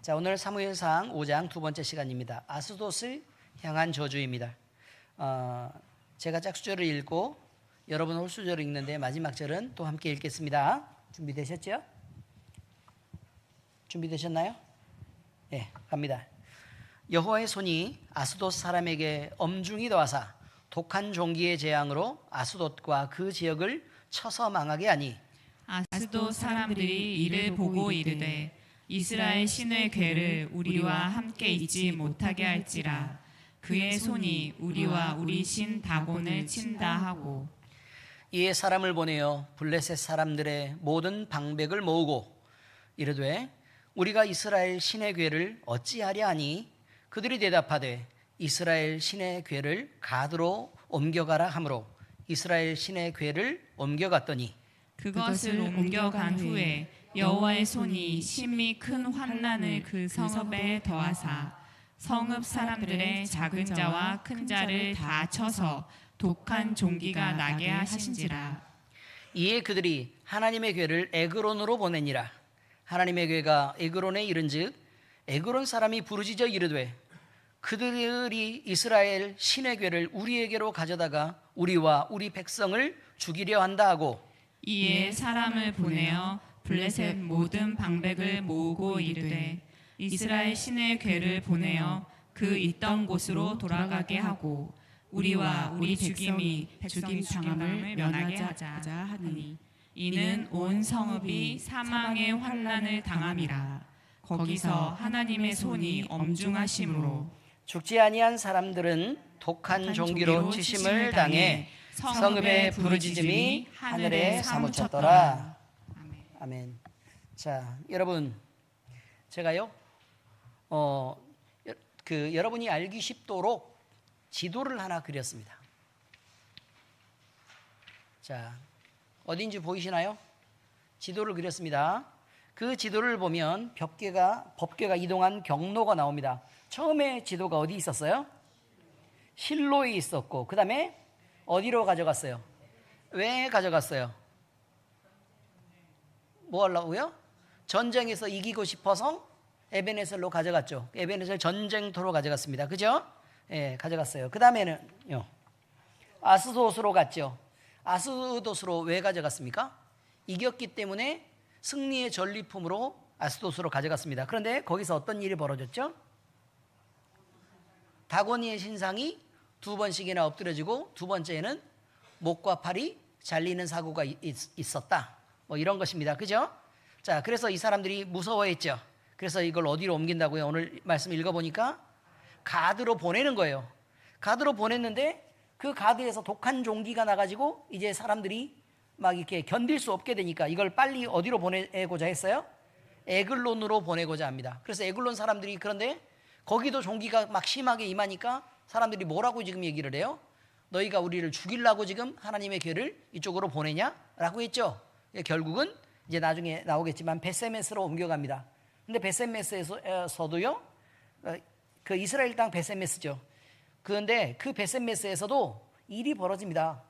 자, 오늘 사무엘상 5장 두 번째 시간입니다. 아스돗을 향한 저주입니다. 제가 짝수절을 읽고 여러분 홀수절을 읽는데 마지막 절은 또 함께 읽겠습니다. 준비되셨죠? 준비되셨나요? 네, 갑니다. 여호와의 손이 아스돗 사람에게 엄중히 더하사 독한 종기의 재앙으로 아스돗과 그 지역을 쳐서 망하게 하니 아스돗 사람들이 이를 보고 이르되 이스라엘 신의 괴를 우리와 함께 있지 못하게 할지라. 그의 손이 우리와 우리 신 다곤을 친다 하고. 이에 사람을 보내어 블레셋 사람들의 모든 방백을 모으고 이르되 우리가 이스라엘 신의 괴를 어찌하랴 하니 그들이 대답하되 이스라엘 신의 괴를 가드로 옮겨가라 하므로 이스라엘 신의 괴를 옮겨갔더니 그것을 옮겨간 후에 여호와의 손이 심히 큰 환난을 그 성읍에 더하사 성읍 사람들의 작은 자와 큰 자를 다 쳐서 독한 종기가 나게 하신지라. 이에 그들이 하나님의 괴를 에그론으로 보내니라. 하나님의 괴가 에그론에 이른즉 에그론 사람이 부르짖어 이르되 그들이 이스라엘 신의 괴를 우리에게로 가져다가 우리와 우리 백성을 죽이려 한다 하고. 이에 사람을 보내어 블레셋 모든 방백을 모으고 이르되 이스라엘 신의 괴를 보내어 그 있던 곳으로 돌아가게 하고 우리와 우리 백성이 죽임 당함을 면하게 하자 하니 이는 온 성읍이 사망의 환난을 당함이라. 거기서 하나님의 손이 엄중하심으로 죽지 아니한 사람들은 독한 종기로 치심을 당해 성읍의 부르짖음이 하늘에 사무쳤더라. 아멘. 자, 여러분, 제가요, 여러분이 알기 쉽도록 지도를 하나 그렸습니다. 자, 어딘지 보이시나요? 지도를 그렸습니다. 그 지도를 보면 법궤가 이동한 경로가 나옵니다. 처음에 지도가 어디 있었어요? 실로에 있었고, 그 다음에 어디로 가져갔어요? 왜 가져갔어요? 뭐 하려고요? 전쟁에서 이기고 싶어서 에베네셀로 가져갔죠. 에베네셀 전쟁터로 가져갔습니다. 그죠? 예, 가져갔어요. 그 다음에는요, 아스돗으로 갔죠. 아스돗으로 왜 가져갔습니까? 이겼기 때문에 승리의 전리품으로 아스돗으로 가져갔습니다. 그런데 거기서 어떤 일이 벌어졌죠? 다곤이의 신상이 두 번씩이나 엎드려지고 두 번째에는 목과 팔이 잘리는 사고가 있었다. 뭐 이런 것입니다. 그죠? 자, 그래서 이 사람들이 무서워했죠. 그래서 이걸 어디로 옮긴다고요? 오늘 말씀 읽어보니까 가드로 보내는 거예요. 가드로 보냈는데 그 가드에서 독한 종기가 나가지고 이제 사람들이 막 이렇게 견딜 수 없게 되니까 이걸 빨리 어디로 보내고자 했어요? 에글론으로 보내고자 합니다. 그래서 에글론 사람들이 그런데 거기도 종기가 막 심하게 임하니까 사람들이 뭐라고 지금 얘기를 해요? 너희가 우리를 죽이려고 지금 하나님의 괴를 이쪽으로 보내냐? 라고 했죠. 결국은 이제 나중에 나오겠지만 베세메스로 옮겨갑니다. 근데 베세메스에서도요, 그 이스라엘 땅 베세메스죠. 그런데 그 베세메스에서도 일이 벌어집니다.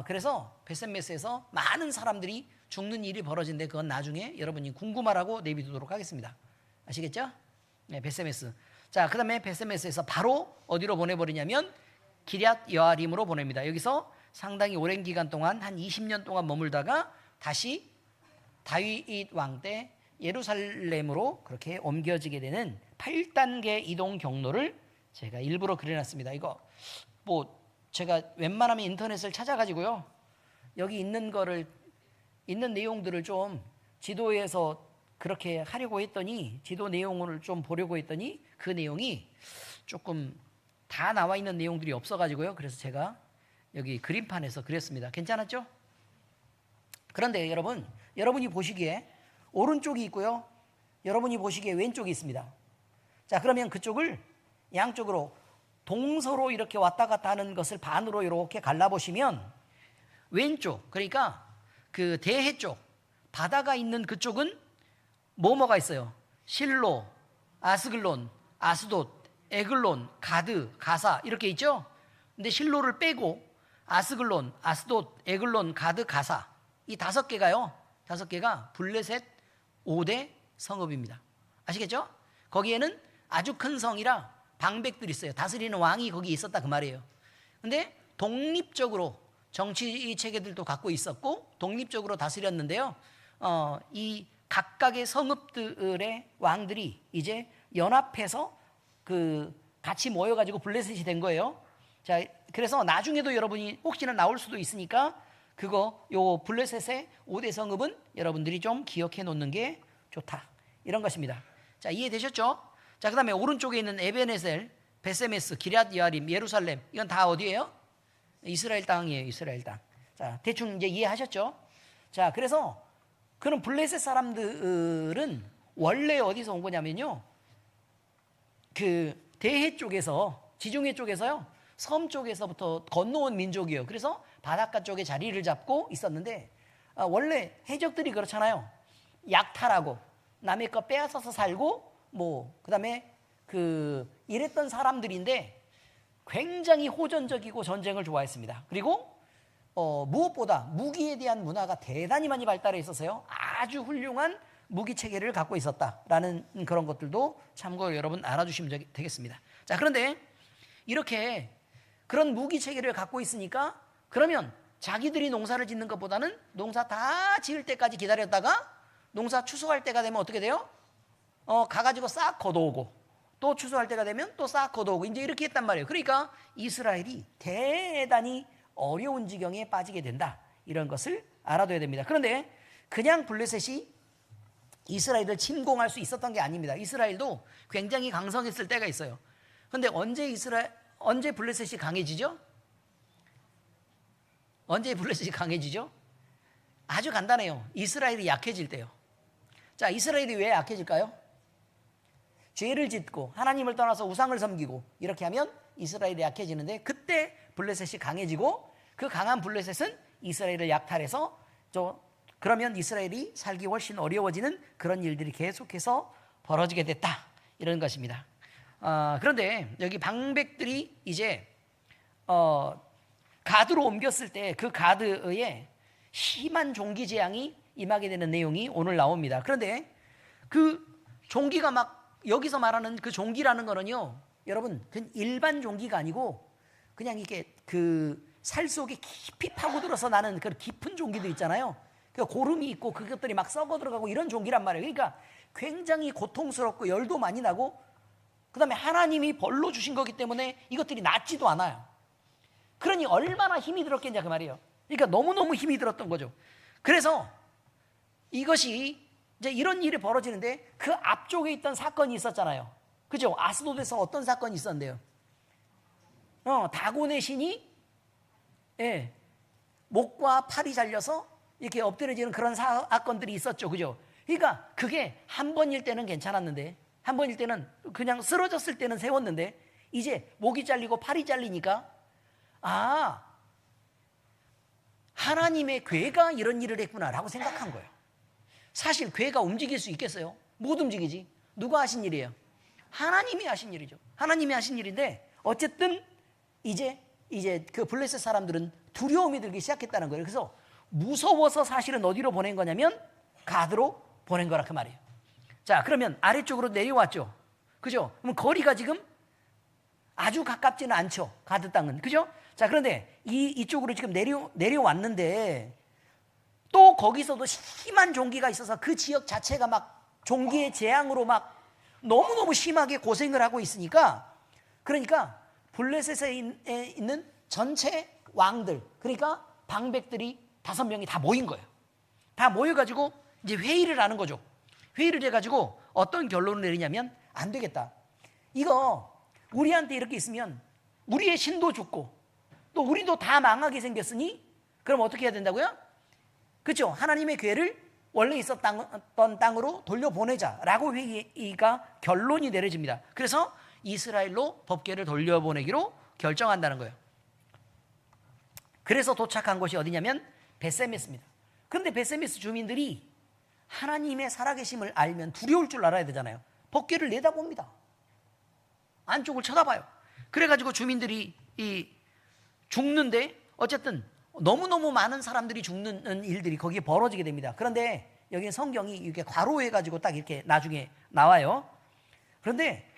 그래서 베세메스에서 많은 사람들이 죽는 일이 벌어진데 그건 나중에 여러분이 궁금하라고 내비두도록 하겠습니다. 아시겠죠? 네, 베세메스. 자, 그 다음에 베세메스에서 바로 어디로 보내버리냐면 기럇 여아림으로 보냅니다. 여기서 상당히 오랜 기간 동안 한 20년 동안 머물다가 다시 다윗 왕 때 예루살렘으로 그렇게 옮겨지게 되는 8단계 이동 경로를 제가 일부러 그려놨습니다. 이거 뭐 제가 웬만하면 인터넷을 찾아가지고요, 여기 있는 내용들을 좀 지도에서 그렇게 하려고 했더니, 지도 내용을 좀 보려고 했더니 그 내용이 조금 다 나와 있는 내용들이 없어가지고요. 그래서 제가 여기 그림판에서 그렸습니다. 괜찮았죠? 그런데 여러분이 보시기에 오른쪽이 있고요, 여러분이 보시기에 왼쪽이 있습니다. 자, 그러면 그쪽을 양쪽으로 동서로 이렇게 왔다 갔다 하는 것을 반으로 이렇게 갈라보시면 왼쪽, 그러니까 그 대해 쪽, 바다가 있는 그쪽은 뭐가 있어요? 실로, 아스글론, 아스돗, 에글론, 가드, 가사 이렇게 있죠? 근데 실로를 빼고 아스글론, 아스돗, 에글론, 가드, 가사 이 5개가요. 5개가 블레셋 5대 성읍입니다. 아시겠죠? 거기에는 아주 큰 성이라 방백들이 있어요. 다스리는 왕이 거기 있었다 그 말이에요. 근데 독립적으로 정치 체계들도 갖고 있었고 독립적으로 다스렸는데요. 이 각각의 성읍들의 왕들이 이제 연합해서 그 같이 모여가지고 블레셋이 된 거예요. 자, 그래서 나중에도 여러분이 혹시나 나올 수도 있으니까 그거 요 블레셋의 5대 성읍은 여러분들이 좀 기억해 놓는 게 좋다. 이런 것입니다. 자, 이해되셨죠? 자, 그다음에 오른쪽에 있는 에베네셀, 베세메스, 기럇 여아림, 예루살렘 이건 다 어디예요? 이스라엘 땅이에요. 이스라엘 땅. 자, 대충 이제 이해하셨죠? 자, 그래서 그런 블레셋 사람들은 원래 어디서 온 거냐면요. 그 대해 쪽에서, 지중해 쪽에서요. 섬 쪽에서부터 건너온 민족이에요. 그래서 바닷가 쪽에 자리를 잡고 있었는데 원래 해적들이 그렇잖아요. 약탈하고 남의 거 빼앗아서 살고 그다음에 이랬던 사람들인데 굉장히 호전적이고 전쟁을 좋아했습니다. 그리고 무엇보다 무기에 대한 문화가 대단히 많이 발달해 있어서요. 아주 훌륭한 무기 체계를 갖고 있었다라는 그런 것들도 참고로 여러분 알아주시면 되겠습니다. 자, 그런데 이렇게 그런 무기 체계를 갖고 있으니까 그러면 자기들이 농사를 짓는 것보다는 농사 다 지을 때까지 기다렸다가 농사 추수할 때가 되면 어떻게 돼요? 가가지고 싹 걷어오고 또 추수할 때가 되면 또 싹 걷어오고 이제 이렇게 했단 말이에요. 그러니까 이스라엘이 대단히 어려운 지경에 빠지게 된다. 이런 것을 알아둬야 됩니다. 그런데 그냥 블레셋이 이스라엘을 침공할 수 있었던 게 아닙니다. 이스라엘도 굉장히 강성했을 때가 있어요. 그런데 언제 블레셋이 강해지죠? 언제 블레셋이 강해지죠? 아주 간단해요. 이스라엘이 약해질 때요. 자, 이스라엘이 왜 약해질까요? 죄를 짓고 하나님을 떠나서 우상을 섬기고 이렇게 하면 이스라엘이 약해지는데 그때 블레셋이 강해지고 그 강한 블레셋은 이스라엘을 약탈해서 그러면 이스라엘이 살기 훨씬 어려워지는 그런 일들이 계속해서 벌어지게 됐다. 이런 것입니다. 그런데 여기 방백들이 이제 가드로 옮겼을 때 그 가드에 심한 종기 재앙이 임하게 되는 내용이 오늘 나옵니다. 그런데 그 종기가 막 여기서 말하는 그 종기라는 거는요, 여러분 그냥 일반 종기가 아니고 그냥 이게 그 살 속에 깊이 파고들어서 나는 그 깊은 종기도 있잖아요. 그 고름이 있고 그것들이 막 썩어 들어가고 이런 종기란 말이에요. 그러니까 굉장히 고통스럽고 열도 많이 나고 그다음에 하나님이 벌로 주신 거기 때문에 이것들이 낫지도 않아요. 그러니 얼마나 힘이 들었겠냐 그 말이에요. 그러니까 너무너무 힘이 들었던 거죠. 그래서 이것이 이제 이런 일이 벌어지는데 그 앞쪽에 있던 사건이 있었잖아요. 그죠? 아스돗에서 어떤 사건이 있었는데요? 다곤의 신이 목과 팔이 잘려서 이렇게 엎드려지는 그런 사건들이 있었죠. 그죠? 그러니까 그게 한 번일 때는 괜찮았는데 한 번일 때는 그냥 쓰러졌을 때는 세웠는데 이제 목이 잘리고 팔이 잘리니까 하나님의 괴가 이런 일을 했구나라고 생각한 거예요. 사실 괴가 움직일 수 있겠어요? 못 움직이지. 누가 하신 일이에요? 하나님이 하신 일이죠. 하나님이 하신 일인데 어쨌든 이제 그 블레셋 사람들은 두려움이 들기 시작했다는 거예요. 그래서 무서워서 사실은 어디로 보낸 거냐면 가드로 보낸 거라 그 말이에요. 자, 그러면 아래쪽으로 내려왔죠. 그죠? 그럼 거리가 지금 아주 가깝지는 않죠. 가드 땅은. 그죠? 자, 그런데 이쪽으로 지금 내려왔는데 또 거기서도 심한 종기가 있어서 그 지역 자체가 막 종기의 재앙으로 막 너무너무 심하게 고생을 하고 있으니까 그러니까 블레셋에 있는 전체 왕들 그러니까 방백들이 5명이 다 모인 거예요. 다 모여가지고 이제 회의를 하는 거죠. 회의를 해가지고 어떤 결론을 내리냐면 안 되겠다. 이거 우리한테 이렇게 있으면 우리의 신도 죽고 또 우리도 다 망하게 생겼으니 그럼 어떻게 해야 된다고요? 그렇죠. 하나님의 괴를 원래 있었던 땅으로 돌려보내자라고 회의가 결론이 내려집니다. 그래서 이스라엘로 법궤를 돌려보내기로 결정한다는 거예요. 그래서 도착한 곳이 어디냐면 베세메스입니다. 그런데 베세메스 주민들이 하나님의 살아계심을 알면 두려울 줄 알아야 되잖아요. 법궤를 내다봅니다. 안쪽을 쳐다봐요. 그래가지고 주민들이 죽는데 어쨌든 너무너무 많은 사람들이 죽는 일들이 거기에 벌어지게 됩니다. 그런데 여기 성경이 이렇게 괄호해가지고 딱 이렇게 나중에 나와요. 그런데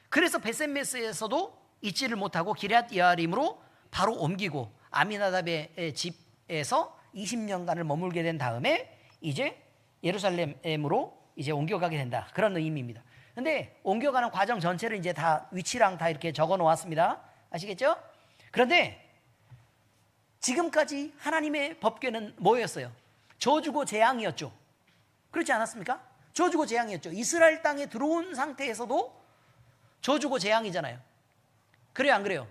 그래서 베셋메스에서도 잊지를 못하고 기럇 여아림으로 바로 옮기고 아미나답의 집에서 20년간을 머물게 된 다음에 이제 예루살렘으로 이제 옮겨가게 된다. 그런 의미입니다. 근데 옮겨가는 과정 전체를 이제 다 위치랑 다 이렇게 적어 놓았습니다. 아시겠죠? 그런데 지금까지 하나님의 법궤는 뭐였어요? 저주고 재앙이었죠. 그렇지 않았습니까? 저주고 재앙이었죠. 이스라엘 땅에 들어온 상태에서도 저주고 재앙이잖아요. 그래요, 안 그래요?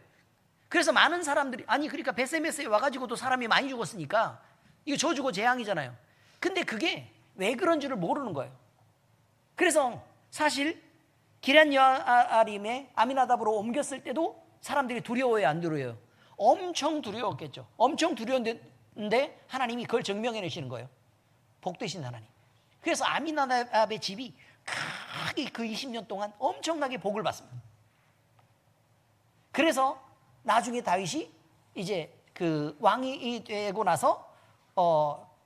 그래서 많은 사람들이 그러니까 베세메스에 와가지고도 사람이 많이 죽었으니까 이거 저주고 재앙이잖아요. 근데 그게 왜 그런 줄을 모르는 거예요. 그래서 사실 기럇 여아림에 아미나답으로 옮겼을 때도 사람들이 두려워요, 안 두려워요? 엄청 두려웠겠죠. 엄청 두려웠는데 하나님이 그걸 증명해내시는 거예요. 복되신 하나님. 그래서 아미나답의 집이 크게 그 20년 동안 엄청나게 복을 받습니다. 그래서 나중에 다윗이 이제 그 왕이 되고 나서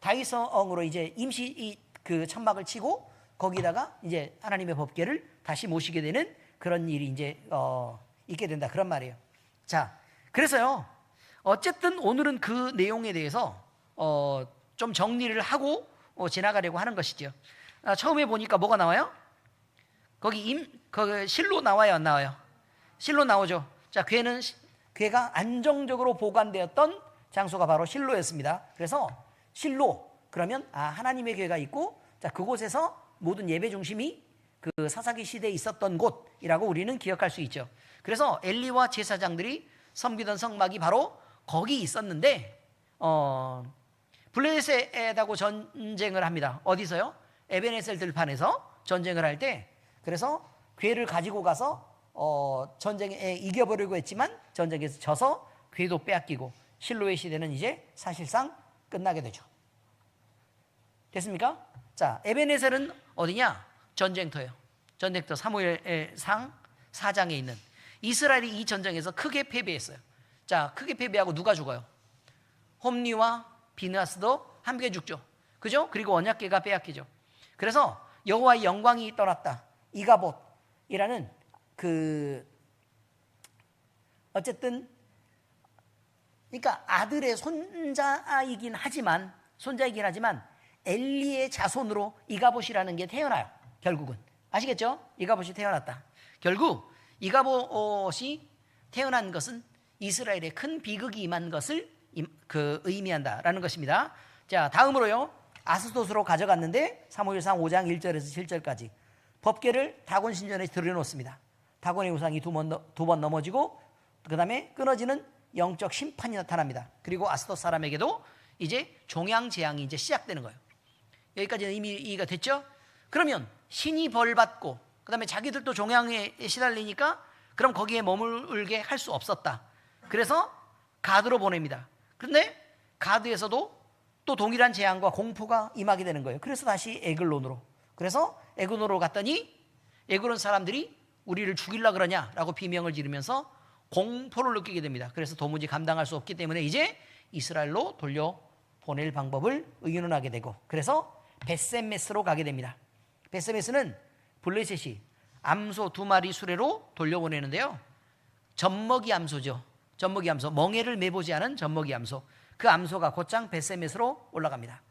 다윗성으로 이제 임시 그 천막을 치고 거기다가 이제 하나님의 법궤를 다시 모시게 되는 그런 일이 이제 있게 된다, 그런 말이에요. 자, 그래서요, 어쨌든 오늘은 그 내용에 대해서 좀 정리를 하고 지나가려고 하는 것이죠. 처음에 보니까 뭐가 나와요? 거기 실로 나와요, 안 나와요? 실로 나오죠. 자, 궤가 안정적으로 보관되었던 장소가 바로 실로였습니다. 그래서 실로, 그러면 하나님의 궤가 있고, 자, 그곳에서 모든 예배 중심이 그 사사기 시대에 있었던 곳이라고 우리는 기억할 수 있죠. 그래서 엘리와 제사장들이 섬기던 성막이 바로 거기 있었는데 블레셋하고 전쟁을 합니다. 어디서요? 에베네셀 들판에서 전쟁을 할 때, 그래서 궤를 가지고 가서 전쟁에 이겨버리고 했지만 전쟁에서 져서 궤도 빼앗기고 실로의 시대는 이제 사실상 끝나게 되죠. 됐습니까? 자, 에베네셀은 어디냐? 전쟁터예요. 전쟁터, 사무엘상 4장에 있는. 이스라엘이 이 전쟁에서 크게 패배했어요. 자, 크게 패배하고 누가 죽어요? 홈리와 비느하스도 함께 죽죠. 그죠? 그리고 언약궤가 빼앗기죠. 그래서 여호와의 영광이 떠났다. 이가봇이라는 어쨌든 그러니까 아들의 손자이긴 하지만 엘리의 자손으로 이가봇이라는 게 태어나요. 결국은 아시겠죠? 이가봇이 태어났다. 결국 이가봇이 태어난 것은 이스라엘의 큰 비극이 임한 것을 의미한다라는 것입니다. 자, 다음으로요, 아스돗으로 가져갔는데 사무엘상 5장 1절에서 7절까지 법궤를 다곤 신전에 들여놓습니다. 다곤의 우상이 두 번 넘어지고 그 다음에 끊어지는 영적 심판이 나타납니다. 그리고 아스돗 사람에게도 이제 종양 재앙이 이제 시작되는 거예요. 여기까지는 이미 이해가 됐죠? 그러면 신이 벌받고 그 다음에 자기들도 종양에 시달리니까 그럼 거기에 머물게 할 수 없었다. 그래서 가드로 보냅니다. 그런데 가드에서도 또 동일한 재앙과 공포가 임하게 되는 거예요. 그래서 다시 에글론으로. 그래서 에글론으로 갔더니 에글론 사람들이 우리를 죽이려 그러냐라고 비명을 지르면서 공포를 느끼게 됩니다. 그래서 도무지 감당할 수 없기 때문에 이제 이스라엘로 돌려보낼 방법을 의논하게 되고, 그래서 베셋메스로 가게 됩니다. 베셋메스는 블레셋이 암소 2마리 수레로 돌려보내는데요, 젖먹이 암소죠. 젖먹이 암소, 멍에를 매보지 않은 젖먹이 암소. 그 암소가 곧장 베셋메스로 올라갑니다.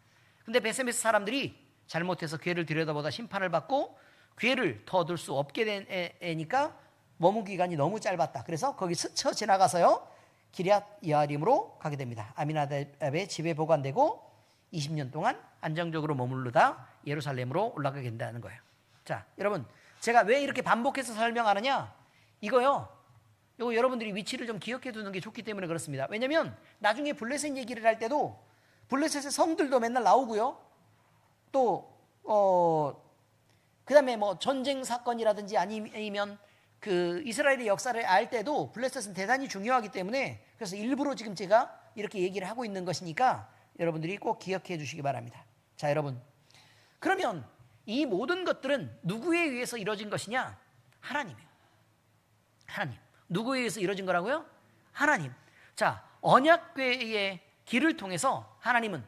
근데 베셋메스 사람들이 잘못해서 궤를 들여다보다 심판을 받고 궤를 더 둘 수 없게 된 애니까 머문 기간이 너무 짧았다. 그래서 거기 스쳐 지나가서요, 기럇 여아림으로 가게 됩니다. 아미나답의 집에 보관되고 20년 동안 안정적으로 머무르다 예루살렘으로 올라가게 된다는 거예요. 자, 여러분, 제가 왜 이렇게 반복해서 설명하느냐? 이거 여러분들이 위치를 좀 기억해 두는 게 좋기 때문에 그렇습니다. 왜냐하면 나중에 블레셋 얘기를 할 때도 블레셋의 성들도 맨날 나오고요. 또 그다음에 뭐 전쟁 사건이라든지 아니면 그 이스라엘의 역사를 알 때도 블레셋은 대단히 중요하기 때문에, 그래서 일부러 지금 제가 이렇게 얘기를 하고 있는 것이니까 여러분들이 꼭 기억해 주시기 바랍니다. 자, 여러분, 그러면 이 모든 것들은 누구에 의해서 이루어진 것이냐? 하나님이에요. 하나님. 누구에 의해서 이루어진 거라고요? 하나님. 자, 언약궤의 길을 통해서 하나님은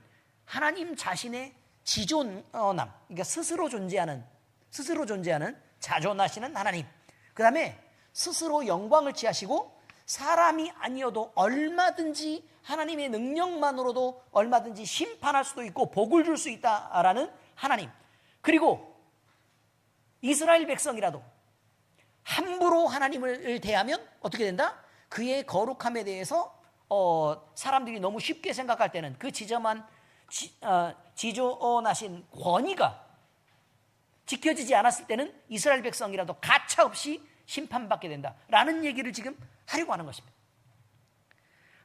하나님 자신의 지존남, 그러니까 스스로 존재하는 스스로 존재하는 자존하시는 하나님. 그 다음에 스스로 영광을 취하시고 사람이 아니어도 얼마든지 하나님의 능력만으로도 얼마든지 심판할 수도 있고 복을 줄 수 있다라는 하나님. 그리고 이스라엘 백성이라도 함부로 하나님을 대하면 어떻게 된다? 그의 거룩함에 대해서 사람들이 너무 쉽게 생각할 때는 그 지저만 지존하신 권위가 지켜지지 않았을 때는 이스라엘 백성이라도 가차없이 심판받게 된다라는 얘기를 지금 하려고 하는 것입니다.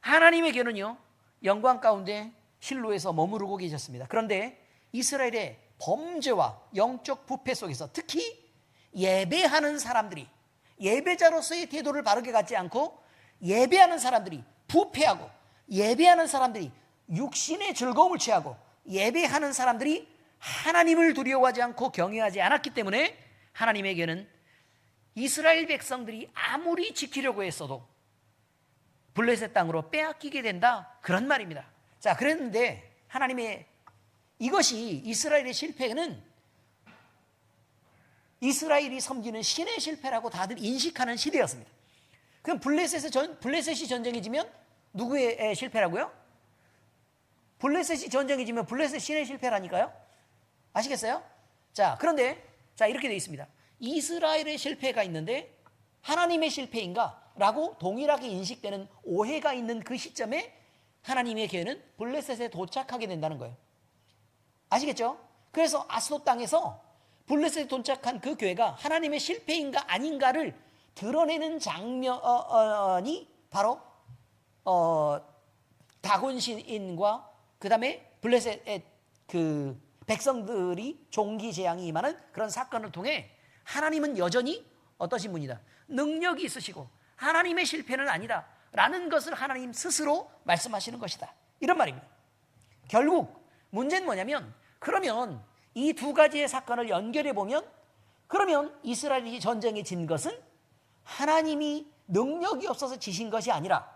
하나님에게는요 영광 가운데 실로에서 머무르고 계셨습니다. 그런데 이스라엘의 범죄와 영적 부패 속에서 특히 예배하는 사람들이 예배자로서의 태도를 바르게 갖지 않고 예배하는 사람들이 부패하고 예배하는 사람들이 육신의 즐거움을 취하고 예배하는 사람들이 하나님을 두려워하지 않고 경외하지 않았기 때문에 하나님에게는 이스라엘 백성들이 아무리 지키려고 했어도 블레셋 땅으로 빼앗기게 된다, 그런 말입니다. 자, 그랬는데 하나님의 이것이 이스라엘의 실패는 이스라엘이 섬기는 신의 실패라고 다들 인식하는 시대였습니다. 그럼 블레셋이 전쟁이 지면 누구의 실패라고요? 블레셋이 전쟁이 지면 블레셋 신의 실패라니까요. 아시겠어요? 자, 그런데 이렇게 되어 있습니다. 이스라엘의 실패가 있는데 하나님의 실패인가? 라고 동일하게 인식되는 오해가 있는 그 시점에 하나님의 교회는 블레셋에 도착하게 된다는 거예요. 아시겠죠? 그래서 아스돗 땅에서 블레셋에 도착한 그 교회가 하나님의 실패인가 아닌가를 드러내는 장면이 바로 다곤 시인과 그 다음에 블레셋의 그 백성들이 종기 재앙이 임하는 그런 사건을 통해 하나님은 여전히 어떠신 분이다, 능력이 있으시고 하나님의 실패는 아니다 라는 것을 하나님 스스로 말씀하시는 것이다, 이런 말입니다. 결국 문제는 뭐냐면, 그러면 이 두 가지의 사건을 연결해 보면, 그러면 이스라엘이 전쟁에 진 것은 하나님이 능력이 없어서 지신 것이 아니라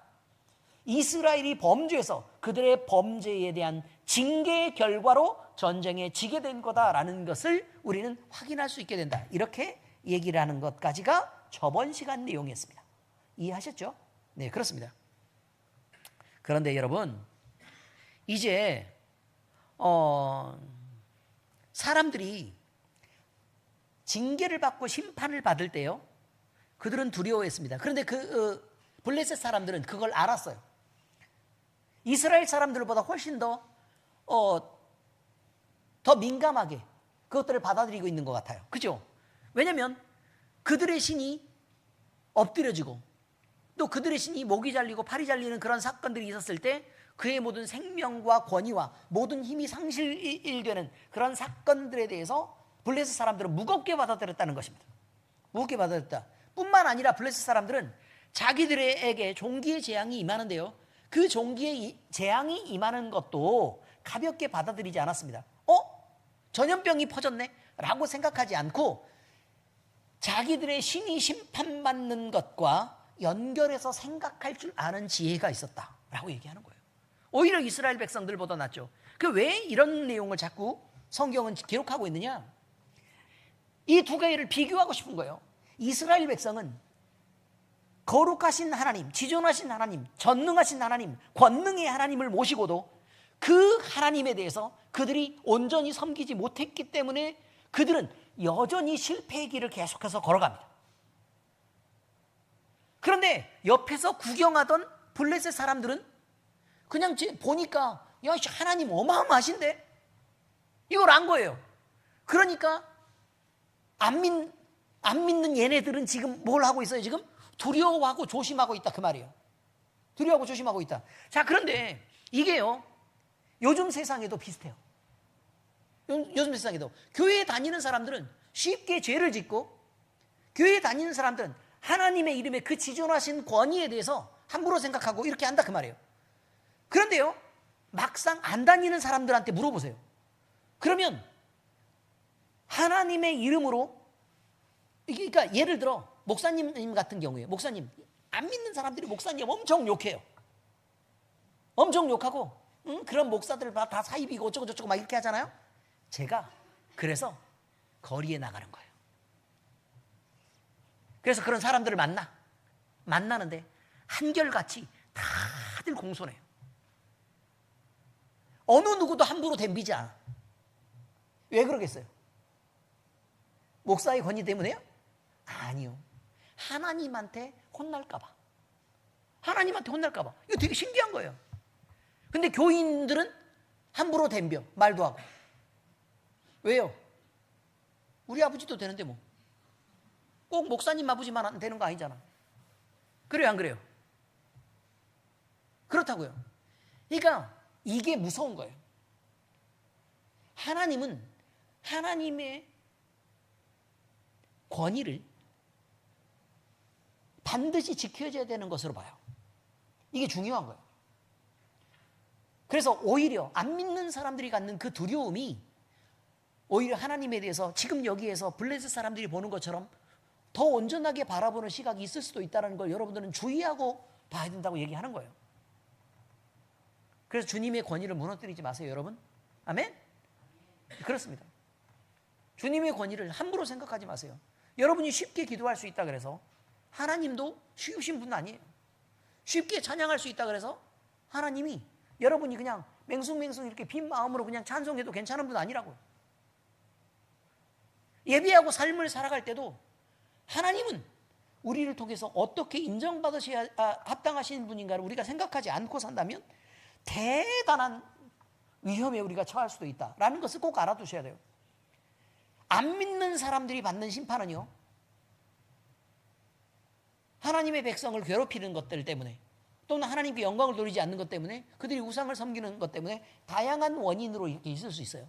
이스라엘이 범죄해서 그들의 범죄에 대한 징계의 결과로 전쟁에 지게 된 거다라는 것을 우리는 확인할 수 있게 된다, 이렇게 얘기를 하는 것까지가 저번 시간 내용이었습니다. 이해하셨죠? 네, 그렇습니다. 그런데 여러분, 이제 사람들이 징계를 받고 심판을 받을 때요, 그들은 두려워했습니다. 그런데 블레셋 사람들은 그걸 알았어요. 이스라엘 사람들보다 훨씬 더 민감하게 그것들을 받아들이고 있는 것 같아요. 그죠? 왜냐하면 그들의 신이 엎드려지고 또 그들의 신이 목이 잘리고 팔이 잘리는 그런 사건들이 있었을 때 그의 모든 생명과 권위와 모든 힘이 상실되는 그런 사건들에 대해서 블레셋 사람들은 무겁게 받아들였다는 것입니다. 무겁게 받아들였다. 뿐만 아니라 블레셋 사람들은 자기들에게 종기의 재앙이 임하는데요, 그 종기의 재앙이 임하는 것도 가볍게 받아들이지 않았습니다. 전염병이 퍼졌네? 라고 생각하지 않고 자기들의 신이 심판받는 것과 연결해서 생각할 줄 아는 지혜가 있었다라고 얘기하는 거예요. 오히려 이스라엘 백성들보다 낫죠. 왜 이런 내용을 자꾸 성경은 기록하고 있느냐? 이 두 가지를 비교하고 싶은 거예요. 이스라엘 백성은 거룩하신 하나님, 지존하신 하나님, 전능하신 하나님, 권능의 하나님을 모시고도 그 하나님에 대해서 그들이 온전히 섬기지 못했기 때문에 그들은 여전히 실패의 길을 계속해서 걸어갑니다. 그런데 옆에서 구경하던 블레셋 사람들은 그냥 보니까 야, 하나님 어마어마하신데? 이걸 안 거예요. 그러니까 안 믿는 얘네들은 지금 뭘 하고 있어요? 지금 두려워하고 조심하고 있다, 그 말이에요. 두려워하고 조심하고 있다. 자, 그런데 이게요, 요즘 세상에도 비슷해요. 요즘 세상에도 교회에 다니는 사람들은 쉽게 죄를 짓고, 교회에 다니는 사람들은 하나님의 이름에 그 지존하신 권위에 대해서 함부로 생각하고 이렇게 한다, 그 말이에요. 그런데요, 막상 안 다니는 사람들한테 물어보세요. 그러면 하나님의 이름으로, 그러니까 예를 들어 목사님 같은 경우에, 목사님 안 믿는 사람들이 목사님 엄청 욕해요. 엄청 욕하고 그런 목사들 다 사입이고 어쩌고 저쩌고 막 이렇게 하잖아요. 제가 그래서 거리에 나가는 거예요. 그래서 그런 사람들을 만나는데 한결같이 다들 공손해요. 어느 누구도 함부로 덤비지 않아. 왜 그러겠어요? 목사의 권위 때문에요? 아니요. 하나님한테 혼날까 봐. 하나님한테 혼날까 봐. 이거 되게 신기한 거예요. 근데 교인들은 함부로 덤벼. 말도 하고. 왜요? 우리 아버지도 되는데 뭐. 꼭 목사님 아버지만 되는 거 아니잖아. 그래요, 안 그래요? 그렇다고요. 그러니까 이게 무서운 거예요. 하나님은 하나님의 권위를 반드시 지켜줘야 되는 것으로 봐요. 이게 중요한 거예요. 그래서 오히려 안 믿는 사람들이 갖는 그 두려움이 오히려 하나님에 대해서 지금 여기에서 블레셋 사람들이 보는 것처럼 더 온전하게 바라보는 시각이 있을 수도 있다는 걸 여러분들은 주의하고 봐야 된다고 얘기하는 거예요. 그래서 주님의 권위를 무너뜨리지 마세요, 여러분. 아멘? 그렇습니다. 주님의 권위를 함부로 생각하지 마세요. 여러분이 쉽게 기도할 수 있다 그래서 하나님도 쉬우신 분 아니에요. 쉽게 찬양할 수 있다 그래서 하나님이 여러분이 그냥 맹숭맹숭 이렇게 빈 마음으로 그냥 찬송해도 괜찮은 분 아니라고요. 예배하고 삶을 살아갈 때도 하나님은 우리를 통해서 어떻게 인정받으셔야 합당하신 분인가를 우리가 생각하지 않고 산다면 대단한 위험에 우리가 처할 수도 있다라는 것을 꼭 알아두셔야 돼요. 안 믿는 사람들이 받는 심판은요, 하나님의 백성을 괴롭히는 것들 때문에 또는 하나님께 영광을 돌리지 않는 것 때문에 그들이 우상을 섬기는 것 때문에 다양한 원인으로 이렇게 있을 수 있어요.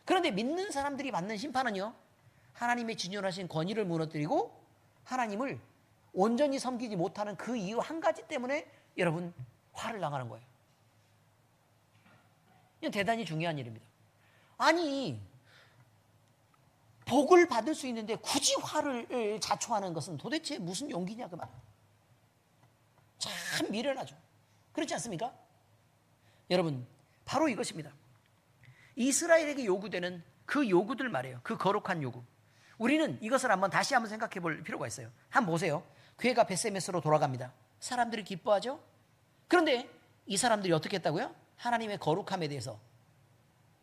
그런데 믿는 사람들이 받는 심판은요, 하나님의 진존하신 권위를 무너뜨리고 하나님을 온전히 섬기지 못하는 그 이유 한 가지 때문에 여러분 화를 당하는 거예요. 이건 대단히 중요한 일입니다. 아니 복을 받을 수 있는데 굳이 화를 자초하는 것은 도대체 무슨 용기냐 그 말. 참 미련하죠. 그렇지 않습니까? 여러분 바로 이것입니다. 이스라엘에게 요구되는 그 요구들 말이에요. 그 거룩한 요구. 우리는 이것을 다시 한번 생각해 볼 필요가 있어요. 한번 보세요. 괴가 벳세메스로 돌아갑니다. 사람들이 기뻐하죠? 그런데 이 사람들이 어떻게 했다고요? 하나님의 거룩함에 대해서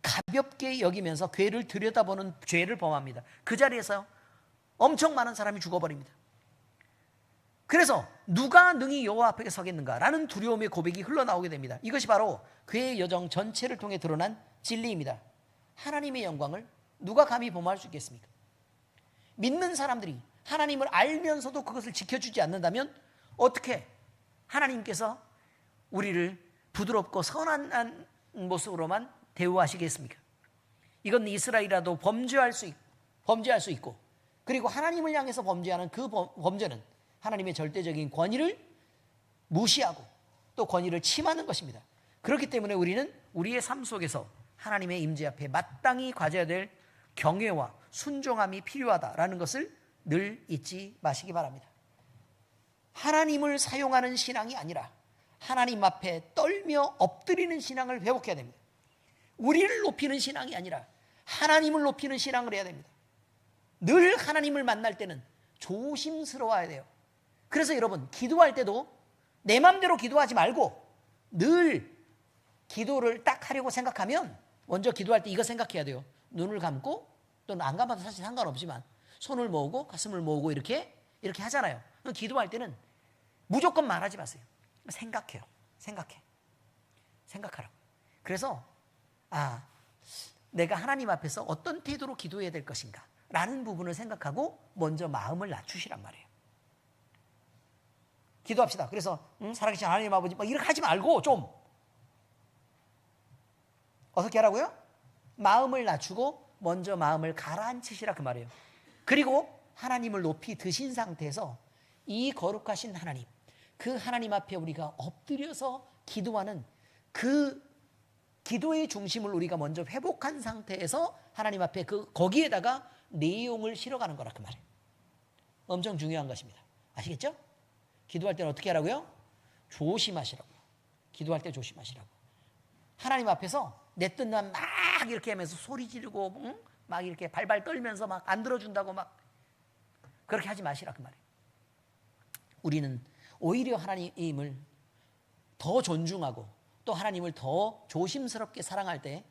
가볍게 여기면서 괴를 들여다보는 죄를 범합니다. 그 자리에서 엄청 많은 사람이 죽어버립니다. 그래서 누가 능히 여호와 앞에 서겠는가라는 두려움의 고백이 흘러나오게 됩니다. 이것이 바로 괴의 여정 전체를 통해 드러난 진리입니다. 하나님의 영광을 누가 감히 범할 수 있겠습니까? 믿는 사람들이 하나님을 알면서도 그것을 지켜주지 않는다면 어떻게 하나님께서 우리를 부드럽고 선한 모습으로만 대우하시겠습니까? 이건 이스라엘이라도 범죄할 수 있고 그리고 하나님을 향해서 범죄하는 그 범죄는 하나님의 절대적인 권위를 무시하고 또 권위를 침하는 것입니다. 그렇기 때문에 우리는 우리의 삶 속에서 하나님의 임재 앞에 마땅히 가져야 될 경외와 순종함이 필요하다라는 것을 늘 잊지 마시기 바랍니다. 하나님을 사용하는 신앙이 아니라 하나님 앞에 떨며 엎드리는 신앙을 회복해야 됩니다. 우리를 높이는 신앙이 아니라 하나님을 높이는 신앙을 해야 됩니다. 늘 하나님을 만날 때는 조심스러워야 돼요. 그래서 여러분 기도할 때도 내 마음대로 기도하지 말고 늘 기도를 딱 하려고 생각하면 먼저 기도할 때 이거 생각해야 돼요. 눈을 감고 또는 안 감아도 사실 상관없지만 손을 모으고 가슴을 모으고 이렇게 하잖아요. 기도할 때는 무조건 말하지 마세요. 생각하라고. 그래서 내가 하나님 앞에서 어떤 태도로 기도해야 될 것인가 라는 부분을 생각하고 먼저 마음을 낮추시란 말이에요. 기도합시다. 그래서 살아계신 하나님 아버지 이렇게 하지 말고 좀 어떻게 하라고요? 마음을 낮추고 먼저 마음을 가라앉히시라 그 말이에요. 그리고 하나님을 높이 드신 상태에서 이 거룩하신 하나님, 그 하나님 앞에 우리가 엎드려서 기도하는 그 기도의 중심을 우리가 먼저 회복한 상태에서 하나님 앞에 거기에다가 내용을 실어가는 거라 그 말이에요. 엄청 중요한 것입니다. 아시겠죠? 기도할 때는 어떻게 하라고요? 조심하시라고요. 기도할 때 조심하시라고. 하나님 앞에서 내 뜻만 막 이렇게 하면서 소리 지르고 막 이렇게 발발 떨면서 막 안 들어준다고 막 그렇게 하지 마시라 그 말이에요. 우리는 오히려 하나님을 더 존중하고 또 하나님을 더 조심스럽게 사랑할 때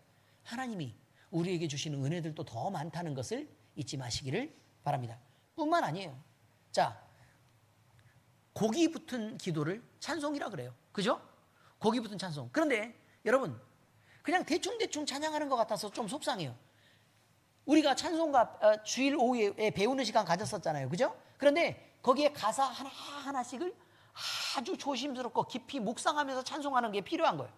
하나님이 우리에게 주시는 은혜들도 더 많다는 것을 잊지 마시기를 바랍니다. 뿐만 아니에요. 자, 고기 붙은 기도를 찬송이라 그래요. 그죠? 고기 붙은 찬송. 그런데 여러분 그냥 대충대충 찬양하는 것 같아서 좀 속상해요. 우리가 찬송가 주일 오후에 배우는 시간 가졌었잖아요. 그죠? 그런데 거기에 가사 하나하나씩을 아주 조심스럽고 깊이 묵상하면서 찬송하는 게 필요한 거예요.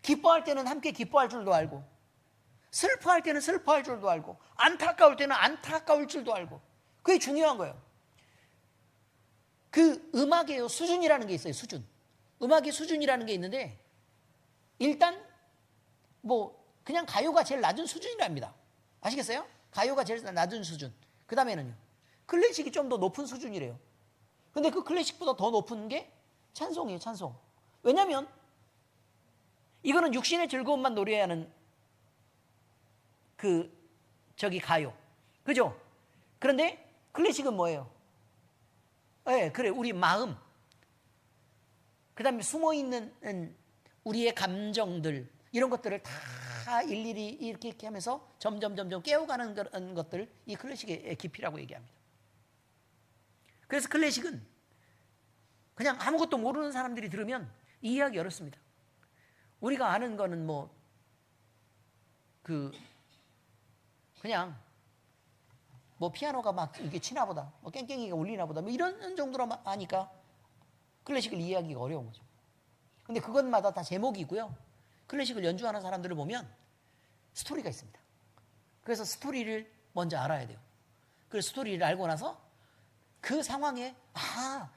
기뻐할 때는 함께 기뻐할 줄도 알고, 슬퍼할 때는 슬퍼할 줄도 알고, 안타까울 때는 안타까울 줄도 알고. 그게 중요한 거예요. 그 음악의 수준이라는 게 있어요. 수준. 음악의 수준이라는 게 있는데 일단 뭐 그냥 가요가 제일 낮은 수준이랍니다. 아시겠어요? 가요가 제일 낮은 수준. 그 다음에는요 클래식이 좀 더 높은 수준이래요. 근데 그 클래식보다 더 높은 게 찬송이에요. 찬송. 왜냐하면 이거는 육신의 즐거움만 노려야 하는 가요. 그죠? 그런데 클래식은 뭐예요? 네, 그래. 우리 마음. 그 다음에 숨어있는 우리의 감정들, 이런 것들을 다 일일이 이렇게 하면서 점점 깨워가는 그런 것들, 이 클래식의 깊이라고 얘기합니다. 그래서 클래식은 그냥 아무것도 모르는 사람들이 들으면 이해하기 어렵습니다. 우리가 아는 거는 그냥 피아노가 막 이게 치나 보다, 깽깽이가 울리나 보다, 이런 정도로 아니까 클래식을 이해하기가 어려운 거죠. 근데 그것마다 다 제목이 있고요. 클래식을 연주하는 사람들을 보면 스토리가 있습니다. 그래서 스토리를 먼저 알아야 돼요. 그래서 스토리를 알고 나서 그 상황에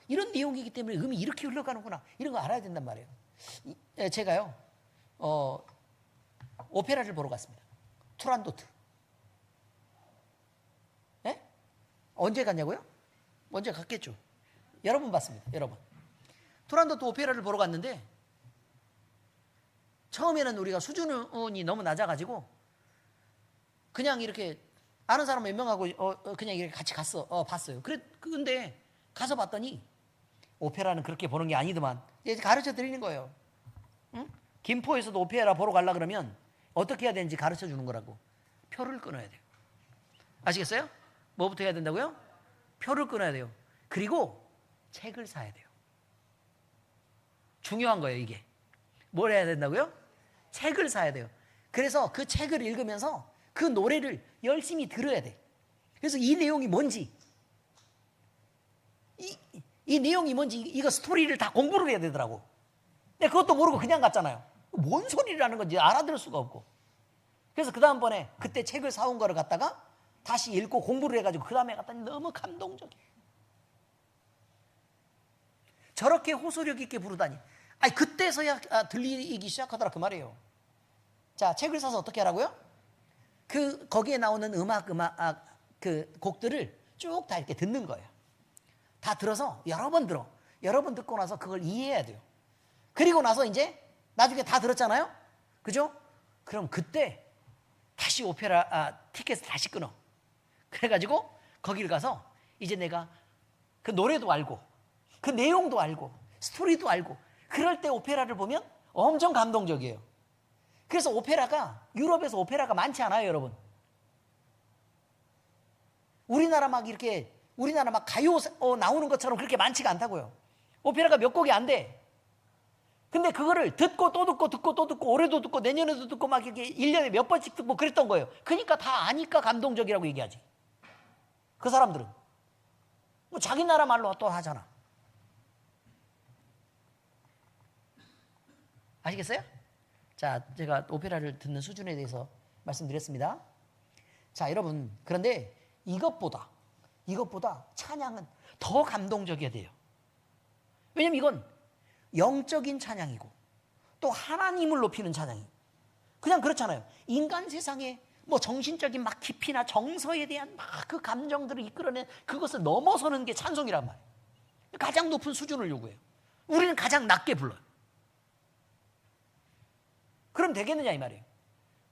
이런 내용이기 때문에 음이 이렇게 흘러가는구나, 이런 거 알아야 된단 말이에요. 제가요 오페라를 보러 갔습니다. 투란도트. 네? 언제 갔냐고요? 언제 갔겠죠. 여러 번 봤습니다. 여러 번. 투란도트 오페라를 보러 갔는데 처음에는 우리가 수준이 너무 낮아가지고 그냥 이렇게 아는 사람 몇 명하고 그냥 이렇게 같이 봤어요. 근데 가서 봤더니 오페라는 그렇게 보는 게 아니더만 이제 가르쳐 드리는 거예요. 응? 김포에서도 오페라 보러 가려 그러면 어떻게 해야 되는지 가르쳐 주는 거라고. 표를 끊어야 돼요. 아시겠어요? 뭐부터 해야 된다고요? 표를 끊어야 돼요. 그리고 책을 사야 돼요. 중요한 거예요, 이게. 뭘 해야 된다고요? 책을 사야 돼요. 그래서 그 책을 읽으면서 그 노래를 열심히 들어야 돼. 그래서 이 내용이 뭔지, 이 내용이 뭔지, 이거 스토리를 다 공부를 해야 되더라고. 근데 그것도 모르고 그냥 갔잖아요. 뭔 소리를 하는 건지 알아들을 수가 없고. 그래서 그 다음번에 그때 책을 사온 거를 갖다가 다시 읽고 공부를 해가지고 그 다음에 갔더니 너무 감동적이에요. 저렇게 호소력 있게 부르다니. 그때서야 들리기 시작하더라 그 말이에요. 자, 책을 사서 어떻게 하라고요? 거기에 나오는 그 곡들을 쭉 다 이렇게 듣는 거예요. 다 들어서 여러 번 들어. 여러 번 듣고 나서 그걸 이해해야 돼요. 그리고 나서 이제 나중에 다 들었잖아요. 그죠? 그럼 그때 다시 오페라 티켓을 다시 끊어. 그래가지고 거기를 가서 이제 내가 그 노래도 알고 그 내용도 알고 스토리도 알고, 그럴 때 오페라를 보면 엄청 감동적이에요. 그래서 유럽에서 오페라가 많지 않아요, 여러분. 우리나라 막 가요 나오는 것처럼 그렇게 많지가 않다고요. 오페라가 몇 곡이 안 돼. 근데 그거를 듣고 또 듣고 듣고 또 듣고 올해도 듣고 내년에도 듣고 막 이렇게 1년에 몇 번씩 듣고 그랬던 거예요. 그러니까 다 아니까 감동적이라고 얘기하지. 그 사람들은 자기 나라 말로 또 하잖아. 아시겠어요? 자, 제가 오페라를 듣는 수준에 대해서 말씀드렸습니다. 자, 여러분, 그런데 이것보다 찬양은 더 감동적이어야 돼요. 왜냐면 이건 영적인 찬양이고 또 하나님을 높이는 찬양이에요. 그냥 그렇잖아요. 인간 세상에 정신적인 깊이나 정서에 대한 그 감정들을 이끌어낸 그것을 넘어서는 게 찬송이란 말이에요. 가장 높은 수준을 요구해요. 우리는 가장 낮게 불러요. 그럼 되겠느냐 이 말이에요.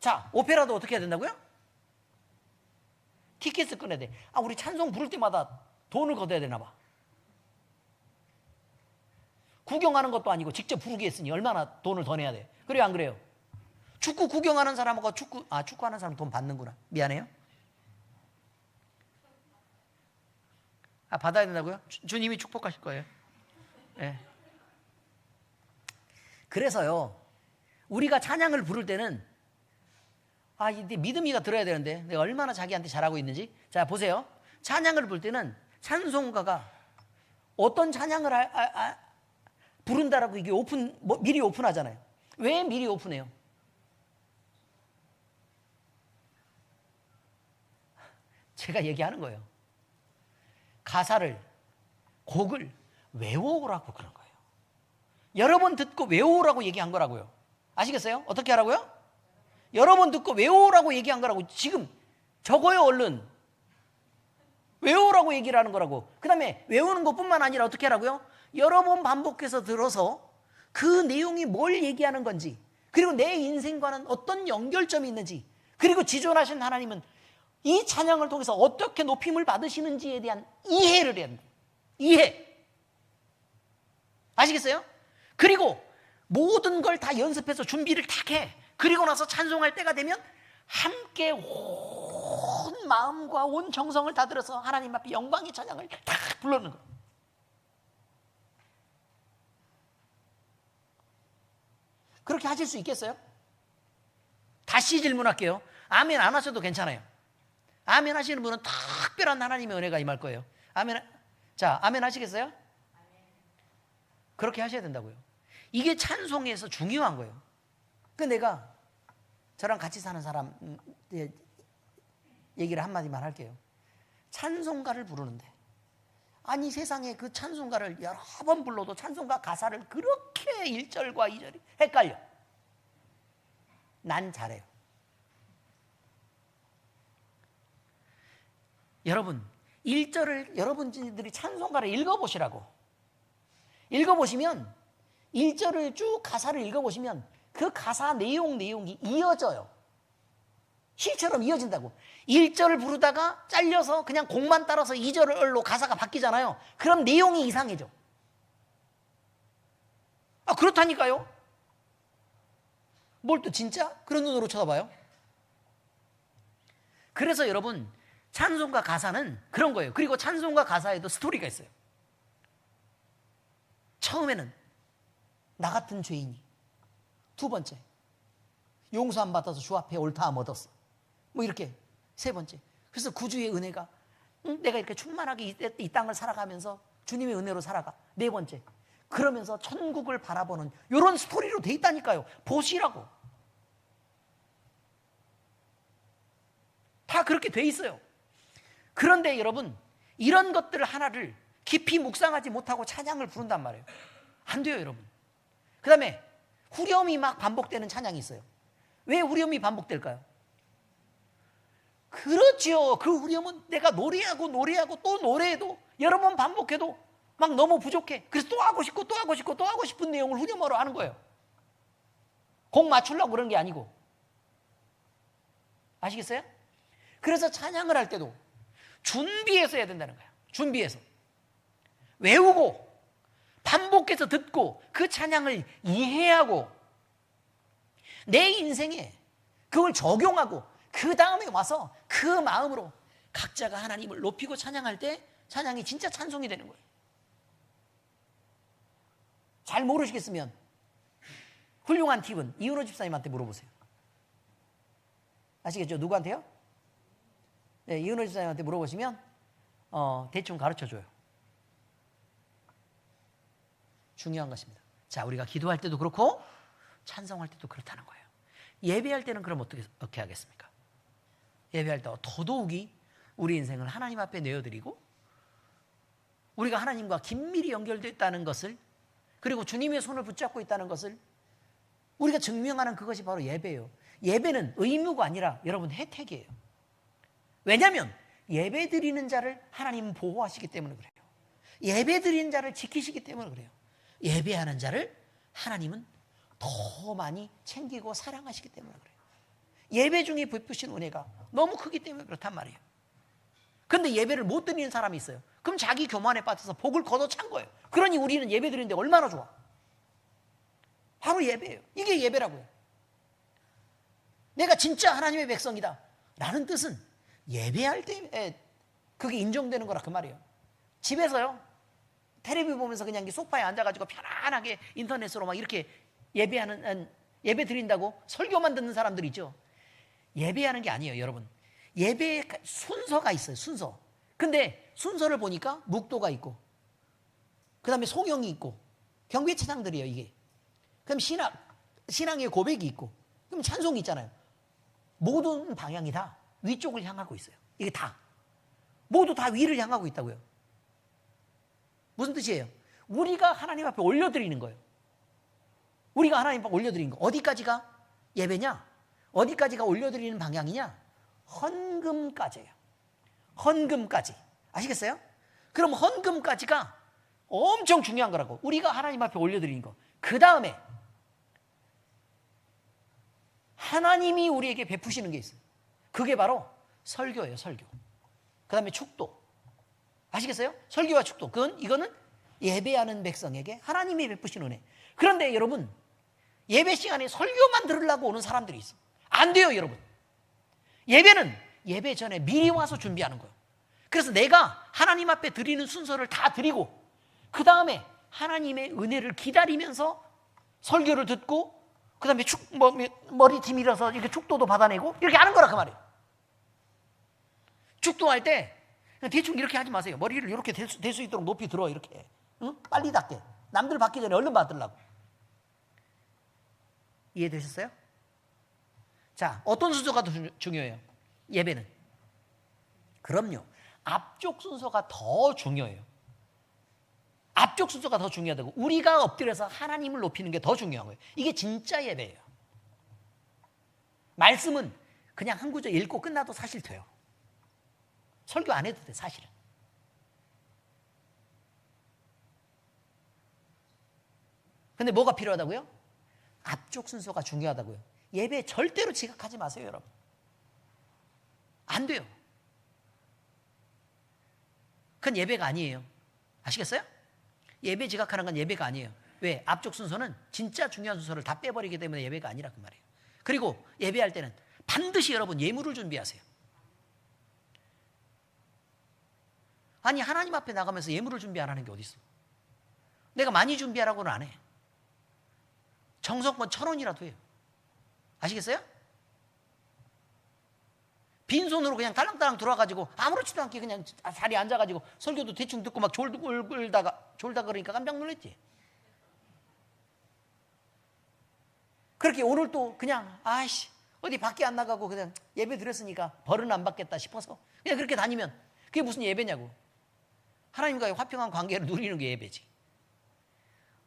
자, 오페라도 어떻게 해야 된다고요? 티켓을 끊어야 돼. 아, 우리 찬송 부를 때마다 돈을 걷어야 되나 봐. 구경하는 것도 아니고 직접 부르게 했으니 얼마나 돈을 더 내야 돼. 그래요, 안 그래요? 축구 구경하는 사람하고 축구하는 사람 돈 받는구나. 미안해요. 아, 받아야 된다고요? 주님이 축복하실 거예요. 네. 그래서요, 우리가 찬양을 부를 때는 이제 믿음이가 들어야 되는데 내가 얼마나 자기한테 잘하고 있는지. 자, 보세요. 찬양을 부를 때는 찬송가가 어떤 찬양을 부른다라고 이게 미리 오픈하잖아요. 왜 미리 오픈해요? 제가 얘기하는 거예요. 곡을 외워오라고 그런 거예요. 여러 번 듣고 외워오라고 얘기한 거라고요. 아시겠어요? 어떻게 하라고요? 여러 번 듣고 외워오라고 얘기한 거라고. 지금 적어요, 얼른. 외우라고 얘기를 하는 거라고. 그 다음에 외우는 것뿐만 아니라 어떻게 하라고요? 여러 번 반복해서 들어서 그 내용이 뭘 얘기하는 건지, 그리고 내 인생과는 어떤 연결점이 있는지, 그리고 지존하신 하나님은 이 찬양을 통해서 어떻게 높임을 받으시는지에 대한 이해를 해야 한다. 이해. 아시겠어요? 그리고 모든 걸 다 연습해서 준비를 탁 해. 그리고 나서 찬송할 때가 되면 함께 온 마음과 온 정성을 다 들어서 하나님 앞에 영광의 찬양을 다 불러는 거예요. 그렇게 하실 수 있겠어요? 다시 질문할게요. 아멘 안 하셔도 괜찮아요. 아멘 하시는 분은 특별한 하나님의 은혜가 임할 거예요. 아멘. 자, 아멘 하시겠어요? 그렇게 하셔야 된다고요. 이게 찬송에서 중요한 거예요. 그 내가 저랑 같이 사는 사람 얘기를 한마디만 할게요. 찬송가를 부르는데, 아니 세상에 그 찬송가를 여러 번 불러도 찬송가 가사를 그렇게 1절과 2절이 헷갈려. 난 잘해요. 여러분 1절을 여러분들이 찬송가를 읽어보시라고. 읽어보시면 1절을 쭉 가사를 읽어보시면 그 가사 내용이 이어져요. 시처럼 이어진다고. 1절을 부르다가 잘려서 그냥 곡만 따라서 2절로 가사가 바뀌잖아요. 그럼 내용이 이상해져. 그렇다니까요. 뭘 또 진짜 그런 눈으로 쳐다봐요? 그래서 여러분 찬송가 가사는 그런 거예요. 그리고 찬송가 가사에도 스토리가 있어요. 처음에는 나 같은 죄인이, 두 번째 용서 안 받아서 주 앞에 옳다함 얻었어, 뭐 이렇게, 세 번째 그래서 구주의 은혜가 내가 이렇게 충만하게 이 땅을 살아가면서 주님의 은혜로 살아가, 네 번째 그러면서 천국을 바라보는 이런 스토리로 돼 있다니까요. 보시라고. 다 그렇게 돼 있어요. 그런데 여러분 이런 것들 하나를 깊이 묵상하지 못하고 찬양을 부른단 말이에요. 안 돼요, 여러분. 그 다음에 후렴이 막 반복되는 찬양이 있어요. 왜 후렴이 반복될까요? 그렇죠. 그 후렴은 내가 노래하고 또 노래해도 여러 번 반복해도 막 너무 부족해. 그래서 또 하고 싶고 또 하고 싶고 또 하고 싶은 내용을 후렴으로 하는 거예요. 곡 맞추려고 그런 게 아니고. 아시겠어요? 그래서 찬양을 할 때도 준비해서 해야 된다는 거예요. 준비해서 외우고 반복해서 듣고 그 찬양을 이해하고 내 인생에 그걸 적용하고 그 다음에 와서 그 마음으로 각자가 하나님을 높이고 찬양할 때 찬양이 진짜 찬송이 되는 거예요. 잘 모르시겠으면 훌륭한 팁은 이은호 집사님한테 물어보세요. 아시겠죠? 누구한테요? 네, 이은호 집사님한테 물어보시면 대충 가르쳐줘요. 중요한 것입니다. 자, 우리가 기도할 때도 그렇고 찬송할 때도 그렇다는 거예요. 예배할 때는 그럼 어떻게 하겠습니까? 예배할 때 더더욱이 우리 인생을 하나님 앞에 내어드리고 우리가 하나님과 긴밀히 연결되어 있다는 것을, 그리고 주님의 손을 붙잡고 있다는 것을 우리가 증명하는 그것이 바로 예배예요. 예배는 의무가 아니라 여러분 혜택이에요. 왜냐하면 예배 드리는 자를 하나님은 보호하시기 때문에 그래요. 예배 드리는 자를 지키시기 때문에 그래요. 예배하는 자를 하나님은 더 많이 챙기고 사랑하시기 때문에 그래요. 예배 중에 베푸신 은혜가 너무 크기 때문에 그렇단 말이에요. 근데 예배를 못 드리는 사람이 있어요. 그럼 자기 교만에 빠져서 복을 걷어찬 거예요. 그러니 우리는 예배 드리는데 얼마나 좋아. 바로 예배예요. 이게 예배라고요. 내가 진짜 하나님의 백성이다 라는 뜻은 예배할 때 그게 인정되는 거라 그 말이에요. 집에서요 텔레비 보면서 그냥 소파에 앉아가지고 편안하게 인터넷으로 막 이렇게 예배 드린다고 설교만 듣는 사람들 있죠. 예배하는 게 아니에요, 여러분. 예배에 순서가 있어요, 순서. 근데 순서를 보니까 묵도가 있고, 그 다음에 송영이 있고, 경배찬양들이에요, 이게. 그럼 신앙의 고백이 있고, 그럼 찬송이 있잖아요. 모든 방향이 다 위쪽을 향하고 있어요. 이게 다. 모두 다 위를 향하고 있다고요. 무슨 뜻이에요? 우리가 하나님 앞에 올려드리는 거예요. 우리가 하나님 앞에 올려드리는 거. 어디까지가 예배냐? 어디까지가 올려드리는 방향이냐? 헌금까지예요. 헌금까지. 아시겠어요? 그럼 헌금까지가 엄청 중요한 거라고. 우리가 하나님 앞에 올려드리는 거. 그 다음에 하나님이 우리에게 베푸시는 게 있어요. 그게 바로 설교예요, 설교. 그 다음에 축도. 아시겠어요? 설교와 축도. 이거는 예배하는 백성에게 하나님이 베푸시는 은혜. 그런데 여러분, 예배 시간에 설교만 들으려고 오는 사람들이 있어요. 안 돼요, 여러분. 예배는 예배 전에 미리 와서 준비하는 거예요. 그래서 내가 하나님 앞에 드리는 순서를 다 드리고, 그 다음에 하나님의 은혜를 기다리면서 설교를 듣고, 그 다음에 머리 뒤밀어서 이렇게 축도도 받아내고, 이렇게 하는 거라 그 말이에요. 축도할 때 대충 이렇게 하지 마세요. 머리를 이렇게 될 수 있도록 높이 들어, 이렇게. 응? 빨리 닦게. 남들 받기 전에 얼른 받으려고. 이해되셨어요? 자, 어떤 순서가 더 중요해요? 예배는. 그럼요. 앞쪽 순서가 더 중요해요. 앞쪽 순서가 더 중요하다고. 우리가 엎드려서 하나님을 높이는 게 더 중요한 거예요. 이게 진짜 예배예요. 말씀은 그냥 한 구절 읽고 끝나도 사실 돼요. 설교 안 해도 돼, 사실은. 근데 뭐가 필요하다고요? 앞쪽 순서가 중요하다고요. 예배 절대로 지각하지 마세요, 여러분. 안 돼요. 그건 예배가 아니에요. 아시겠어요? 예배 지각하는 건 예배가 아니에요. 왜? 앞쪽 순서는 진짜 중요한 순서를 다 빼버리기 때문에 예배가 아니라 그 말이에요. 그리고 예배할 때는 반드시 여러분 예물을 준비하세요. 아니, 하나님 앞에 나가면서 예물을 준비 안 하는 게 어디 있어? 내가 많이 준비하라고는 안 해. 정성껏 1,000원이라도 해요. 아시겠어요? 빈손으로 그냥 달랑달랑 들어와가지고 아무렇지도 않게 그냥 자리에 앉아가지고 설교도 대충 듣고 막 졸다 그러니까 깜짝 놀랐지. 그렇게 오늘 또 그냥 아이씨 어디 밖에 안 나가고 그냥 예배 드렸으니까 벌은 안 받겠다 싶어서 그냥 그렇게 다니면 그게 무슨 예배냐고. 하나님과의 화평한 관계를 누리는 게 예배지.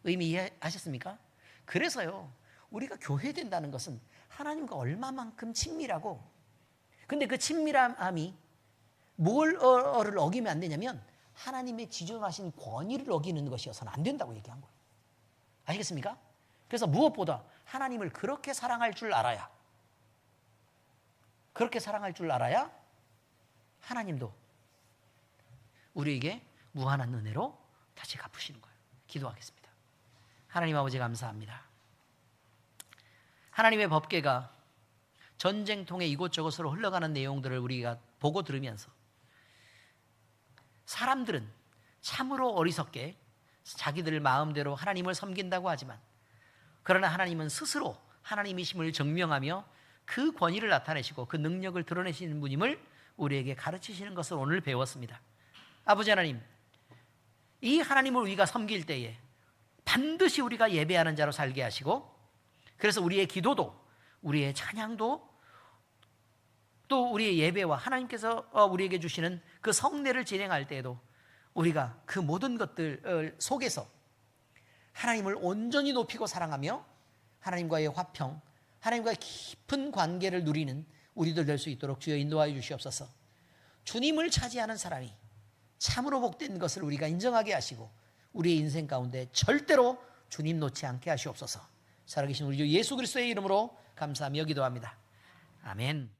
의미 이해하셨습니까? 그래서요, 우리가 교회 된다는 것은 하나님과 얼마만큼 친밀하고, 근데 그 친밀함이 뭘를 어기면 안 되냐면 하나님의 지존하신 권위를 어기는 것이어서는 안 된다고 얘기한 거예요. 아시겠습니까? 그래서 무엇보다 하나님을 그렇게 사랑할 줄 알아야, 하나님도 우리에게 무한한 은혜로 다시 갚으시는 거예요. 기도하겠습니다. 하나님 아버지 감사합니다. 하나님의 법궤가 전쟁통에 이곳저곳으로 흘러가는 내용들을 우리가 보고 들으면서 사람들은 참으로 어리석게 자기들 마음대로 하나님을 섬긴다고 하지만, 그러나 하나님은 스스로 하나님이심을 증명하며 그 권위를 나타내시고 그 능력을 드러내시는 분임을 우리에게 가르치시는 것을 오늘 배웠습니다. 아버지 하나님, 이 하나님을 우리가 섬길 때에 반드시 우리가 예배하는 자로 살게 하시고, 그래서 우리의 기도도 우리의 찬양도 또 우리의 예배와 하나님께서 우리에게 주시는 그 성례를 진행할 때에도 우리가 그 모든 것들 속에서 하나님을 온전히 높이고 사랑하며 하나님과의 화평, 하나님과의 깊은 관계를 누리는 우리들 될 수 있도록 주여 인도하여 주시옵소서. 주님을 차지하는 사람이 참으로 복된 것을 우리가 인정하게 하시고 우리의 인생 가운데 절대로 주님 놓지 않게 하시옵소서. 살아계신 우리 주 예수 그리스도의 이름으로 감사하며 기도합니다. 아멘.